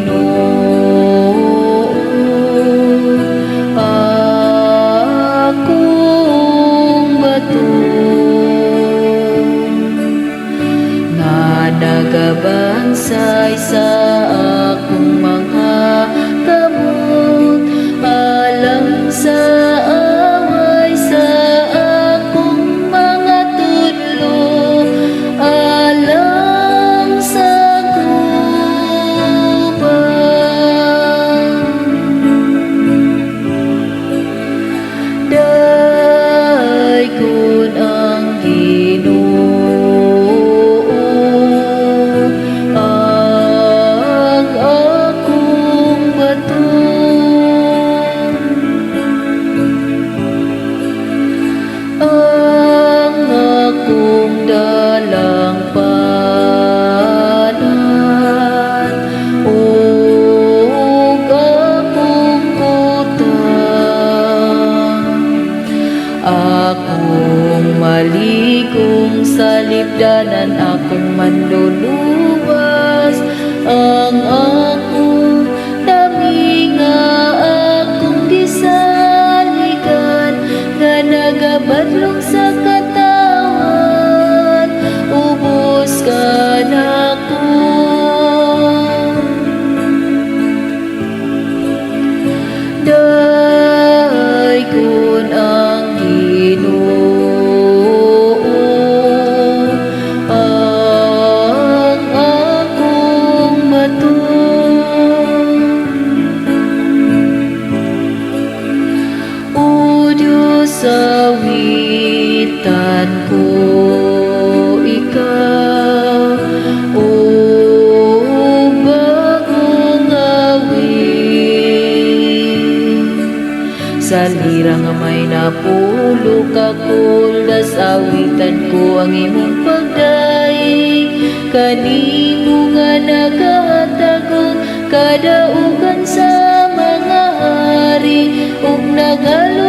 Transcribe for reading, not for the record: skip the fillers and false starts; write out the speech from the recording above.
Ginoo, akong bato nga nagabansay sa akong mga kamot, alang sa away sa akong mga tudlo, alang sa gubat. Dayon ang Ginoo ang akong bato, ang akong dalang panan, ug akong kutang. Akong maligong sa libdanan, akong manluluwas, ang akong dami nga akong gisaligan, nga nagabadlong sa katawan, ubos ka nako. Dayon ang Ginoo ang akong bato, o Diyos, awitan ko ikaw, o bagong awit. Sa lira nga may napulo ka kuldas, awitan ko ang imong pagdaig. Kanimo nga nagahatagong kadaugan sa mga hari, ug nagalo